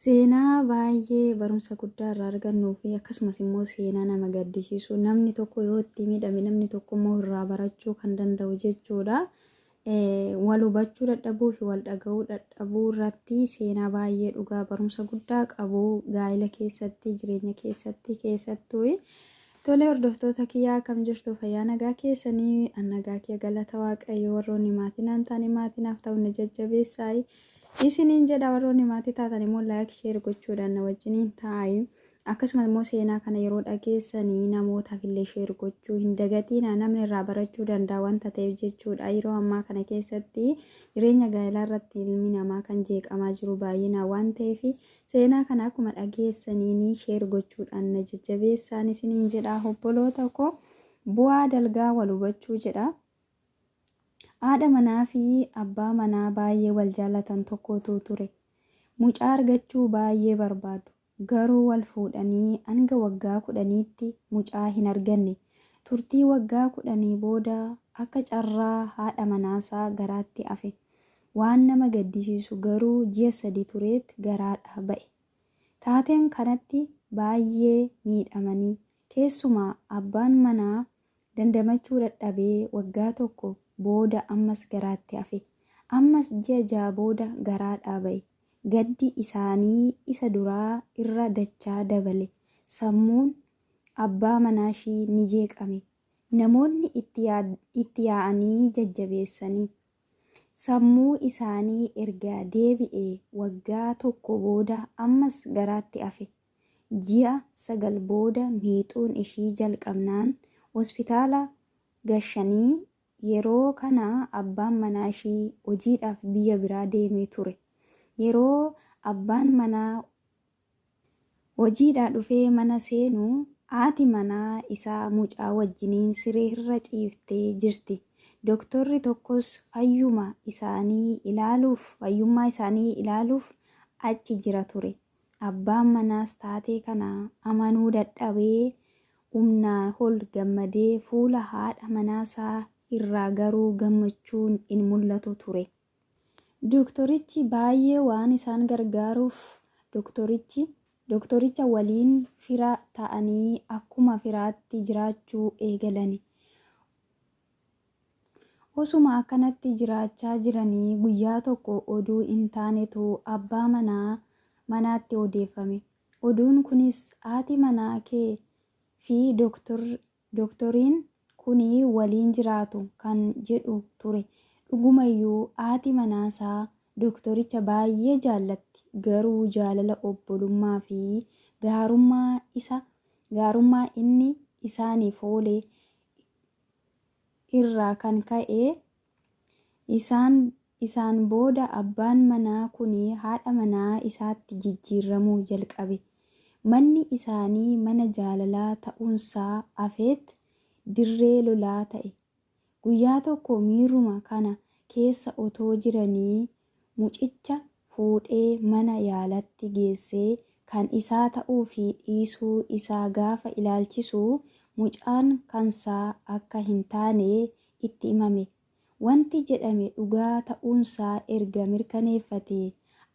Seenaa baay'ee barumsa guddaa irraa argannuu fi akkasumas immoo seenaa nama gaddisiisu namni tokko yoo itti miidhame namni tokko immoo irraa barachuu kan danda'u jechuudha. Wal hubachuu dadhabuu fi wal dhaga'uu dadhabuu irratti seenaa baay'ee dhugaa barumsa guddaa qabu gaa'ila keessatti jireenya keessattuu. Tolee hordoftoota kiyyaa akkam jirtu fayyaa nagaa keessanii nagaa kee galata waaqayyoo warroonni maatiin hin taane maatiinaaf ta'u na jajjabeessaa. Isiniin jedha warroonni maatii taatan immoo laayik sheer gochuudhaan na wajjiniin taa'aa. Akkasumas immoo seenaa kana yeroo dhageessanii namootaaf illee sheer gochuu hin dagatiina namni irraa barachuu danda'a wanta ta'eef jechuudha. Yeroo ammaa kana keessatti jireenya gaa'elaa irratti ilmi namaa kan jeeqamaa jiru baay'inaan waan ta'eef seenaa kana akkuma dhageessanii sheer gochuudhaan na jajjabeessaa isiniin jedha obboloota koo. Bu'aa dalgaa wal hubachuu jedha. Haadha manaa fi abbaa manaa baay'ee wal jaallatan tokkotu ture. Mucaa argachuu baay'ee barbaadu. Garuu wal fuudhanii hanga waggaa 10tti mucaa hin arganne. Turtii waggaa 10 booda akka carraa haadha manaasaa garaatti hafe. Waan nama gaddisiisu garuu ji'a 3 tureetti garaadhaa ba'e. Taateen kanatti baay'ee miidhamanii keessumaa abbaan manaa dandamachuu dadhabee waggaa 1 booda ammas garaatti hafe. Ammas ji'a 6 booda garaadhaa ba'e. Gaddi isaanii isa duraa irra dachaa dabale. Sammuun abbaa manaashii ni jeeqame. Namoonni itti yaa'anii jajjabeessanii. Sammuu isaanii erga deebi'ee waggaa 1 booda ammas garaatti hafe. Ji'a 9 booda miixuun ishii jalqabnaan hospitaala gashanii. Yeroo kana abbaan manaashii hojiidhaaf biyya biraa deemee ture. Yeroo abbaan manaa hojiidhaa dhufee mana seenu haati manaa isaa mucaa wajjiniin siree irra ciiftee jirti. Dooktorri tokkos fayyummaa isaanii ilaaluuf achi jira ture. Abbaan manaas taatee kana amanuu dadhabee humnaan ol gammadee fuula haadha manaasaa irraa garuu gammachuun in mul'atu ture. Dooktorichi baay'ee waan isaan gargaaruuf dooktoricha waliin fira ta'anii akkuma firaatti jiraachuu eegalani. Osuma akkanatti jiraachaa jiranii guyyaa tokko oduu hin taanetu abbaa manaatti odeeffame. Oduun kunis haati manaa kee fi dooktoriin kunii waliin jiraatu kan jedhu ture. Dhugumayyuu haati manaasaa dooktoricha baay'ee jaallatti. Garuu jaalala obbolummaa fi gaarummaa inni isaaniif oole irraa kan ka'e isaan booda abbaan manaa kunii haadha manaa isaatti jijjiiramuu jalqabe. Manni isaanii mana jaalalaa ta'uunsaa hafeet dirree lolaa ta'e. Guyyaa tokko miiruma kana keessa otoo jiranii mucicha fuudhee mana yaalatti geessee kan isaa ta'uu fi dhiisuu isaa gaafa ilaalchisu mucaan kansaa akka hin taane itti himame. Wanti jedhame dhugaa ta'uunsaa erga mirkaneeffatee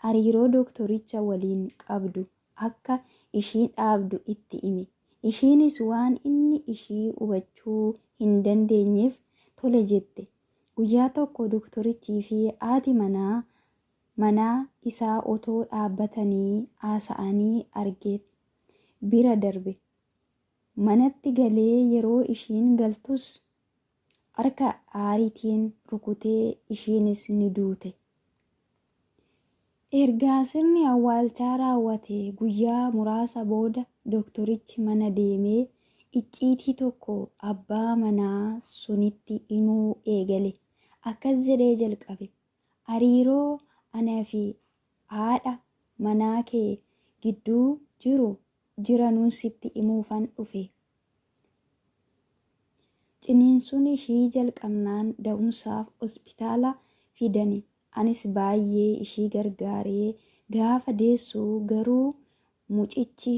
hariiroo dooktoricha waliin qabdu akka ishiin dhaabdu itti hime. Ishiinis waan inni ishii hubachuu hin dandeenyeef tole jette. Guyyaa tokko dooktorichii fi haati manaa isaa otoo dhaabbatanii haasa'anii argee bira darbe. Manatti galee yeroo ishiin galtus harka aariitiin rukutee ishiinis ni duute. Ergaa sirni awwaalchaa raawwate guyyaa muraasa booda dooktorichi mana deemee icciitii tokko abbaa manaa sunitti himuu eegale. Akkas jedhee jalqabe. Hariiroo anaa fi haadha manaa kee gidduu jiranuun sitti himuufan dhufe. Ciniinsuun ishii jalqabnaan da'umsaaf hospitaala fidani. Anis baay'ee ishii gargaaree gaafa deessu garuu mucichi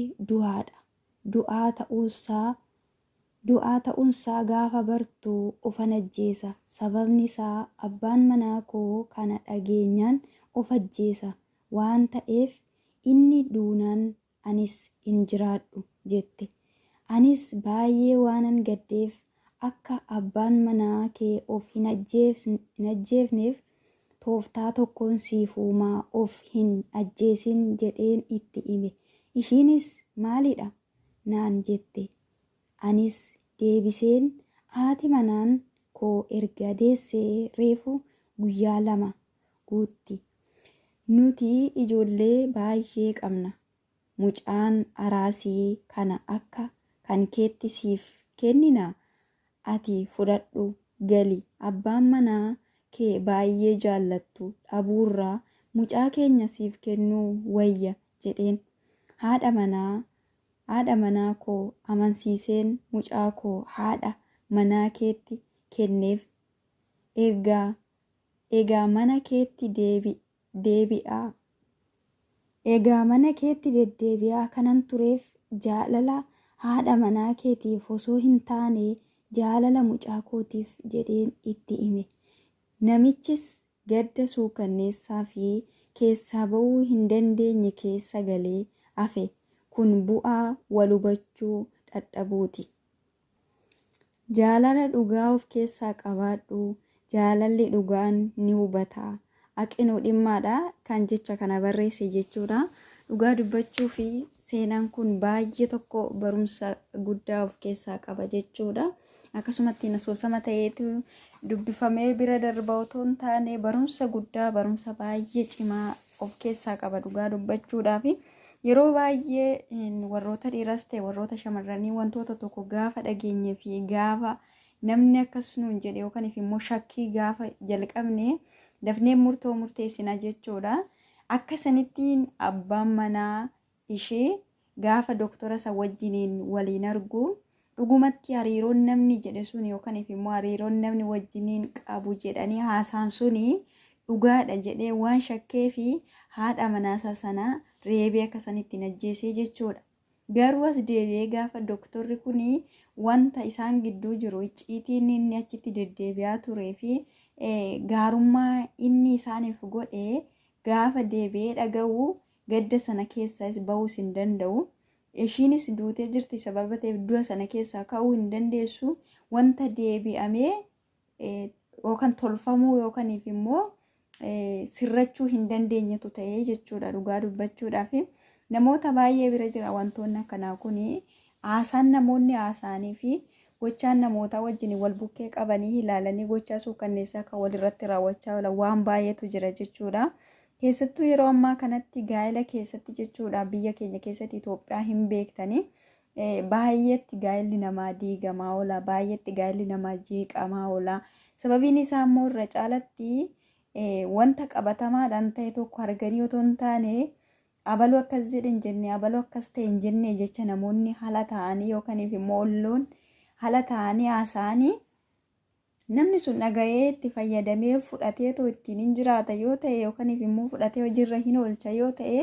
du'aa ta'uunsaa gaafa bartu ofan ajjeesa. Sababni isaa abbaan manaa koo kana dhageenyaan of ajjeesa waan ta'eef inni duunaan anis hin jiraadhu jette. Anis baay'ee waanan gaddeef akka abbaan manaa kee of hin ajjeefneef tooftaa tokkoon siifuumaa of hin ajjeesin jedheen itti hime. Ishiinis maalidha naan jette. Anis deebiseen haati manaan koo erga deessee reefu guyyaa 2 guutti. Nuti ijoollee baay'ee qabna. Mucaan araasii kana akka kan keetti siif kenninaa? Ati fudhadhu gali. Abbaan manaa kee baay'ee jaallattu dhabuurraa mucaa keenya siif kennuu wayya jedheen. Haadha manaa koo amansiiseen mucaa koo haadha manaa keetti kenneef. Egaa mana keetti deddeebi'aa kanan tureef jaalala haadha manaa keetiif osoo hin taane jaalala mucaa kootiif jedheen itti hime. Namichis gadda suukanneessaa fi keessaa ba'uu hin dandeenye keessa galee hafe. Kun bu'aa wal hubachuu dadhabuuti. Jaalala dhugaa of keessaa qabaadhu. Jaalalli dhugaan ni hubataa. Aqinuu dhimmaadha kan jecha kana barreesse jechuudha. Dhugaa dubbachuu fi seenaan kun baay'ee tokko barumsa guddaa of keessaa qaba jechuudha. Akkasumatti asoosama ta'eetu dubbifamee bira darba otoo hin taane barumsa guddaa, barumsa baay'ee cimaa of keessaa qaba dhugaa dubbachuudhaaf. Yeroo baay'ee warroota dhiiras ta'e warroota shamarranii wantoota tokko gaafa dhageenye fi gaafa namni akkas nuun jedhe yookaan immoo shakkii gaafa jalqabne dafnee murtoo murteessina jechuudha. Akka sanittiin abbaan manaa ishee gaafa doktora isa wajjiniin waliin argu dhugumatti hariiroon namni jedhe sun yookaan immoo hariiroon namni wajjiniin qabu jedhanii haasaan suni dhugaadha jedhee waan shakkee fi haadha manaasaa sana reebee akka sanittiin ajjeesee jechuudha. Garuu as deebi'ee gaafa doktorri kuni wanta isaan gidduu jiru icciitiin inni achitti deddeebi'aa turee fi gaarummaa inni isaaniif godhe gaafa deebi'ee dhaga'u gadda sana keessaas ba'uus hin danda'u. Ishiinis duutee jirti sababa ta'eef du'a sana keessaa ka'uu hin dandeessu. Wanta deebi'amee yookaan tolfamuu yookaan immoo sirrachuu hin dandeenyetu ta'ee jechuudha dhugaa dubbachuudhaaf. Namoota baay'ee bira jira wantoonni akkanaa kuni haasaan namoonni haasanii fi gochaan namoota wajjin wal bukkee qabanii ilaalanii gochaa suukanneessaa kan walirratti raawwachaa oolan waan baay'eetu jira jechuudha. Keessattuu yeroo ammaa kanatti gaa'ela keessatti jechuudha biyya keenya keessatti Itoophiyaa hin beektanii baay'eetti gaa'elli namaa diigamaa oola, baay'eetti gaa'elli namaa jeeqamaa oola. Sababiin isaa immoo irra caalatti wanta qabatamaadhaan ta'e tokko arganii otoo hin taane abaluu akkas jedhe hin jenne abaluu akkas ta'e hin jenne jecha namoonni haala ta'anii yookaan immoo olloon haala ta'anii haasa'anii namni sun dhaga'ee itti fayyadamee fudhateetoo ittiin hin jiraata yoo ta'e yookaan immoo fudhatee hojiirra hin oolcha yoo ta'e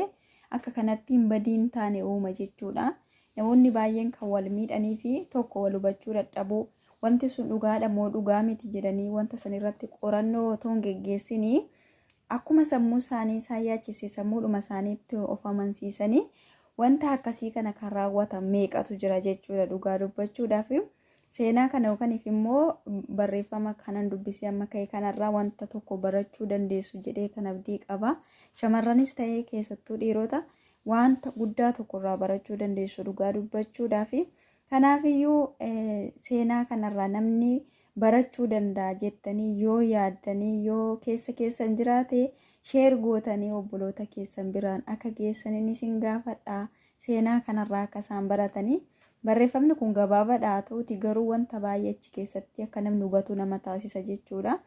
akka kanatti hin badiin taane uuma jechuudha. Namoonni baay'een kan wal miidhanii fi tokko wal hubachuu dadhabuu wanti sun dhugaadha moo dhugaa miti jedhanii wanta san irratti qorannoo otoo hin geggeessinii akkuma sammuu isaanii isaan yaachise sammuudhuma isaaniitti of amansiisanii wanta akkasii kana kan raawwatan meeqatu jira jechuudha dhugaa dubbachuudhaaf. Seenaa kana yookaan immoo barreeffama kanan dubbisee amma ka'e kanarraa wanta tokko barachuu dandeessu jedhee kan abdii qaba. Shamarranis ta'ee keessattuu dhiirota wanta guddaa tokkorraa barachuu dandeessu dhugaa dubbachuudhaaf. Kanaafiyyuu seenaa kanarraa namni barachuu danda'a jettanii yoo yaaddanii yoo keessan jiraate sheer gootanii obboloota keessan biraan akka geessaniin isin gaafadha. Seenaa kanarraa akka isaan baratanii barreeffamni kun gabaabaadha ta'uti garuu wanta baay'ee achi keessatti akka namni hubatu nama taasisa jechuudha.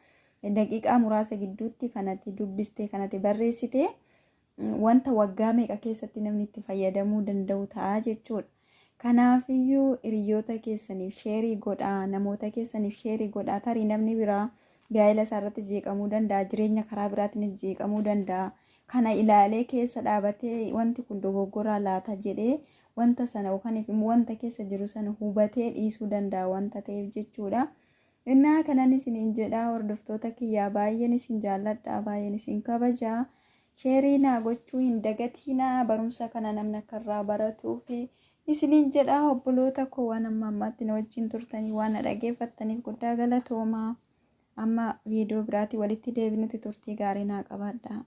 Daqiiqaa muraasa gidduutti kanatti dubbistee kanatti barreessite wanta waggaa meeqa keessatti namni itti fayyadamuu danda'u ta'a jechuudha. Kanaafiyyuu hiriyoota keessaniif sheerii godhaa, namoota keessaniif sheerii godhaa. Tarii namni biraa gaa'ela isaarratti jeeqamuu danda'a, jireenya karaa biraatiin jeeqamuu danda'a. Kana ilaalee keessa dhaabatee wanti kun dogoggoraa laata jedhee wanta sana yookaan immoo wanta keessa jiru sana hubatee dhiisuu danda'a wanta ta'eef jechuudha. Innaa kanan isiniin jedhaa hordoftoota kiyyaa baay'een isin jaalladha, baay'een isin kabajaa. sheerii naa gochuu hin dagatinaa. Barumsa kana namni akka irraa baratuuf isiniin jedha. Obboloota koo waan amma ammaatti na wajjin turtanii waan na dhaggeeffattaniif guddaa galatoomaa. Amma viidiyoo biraatti walitti deebinuti turtii gaarii naa qabaadhaa.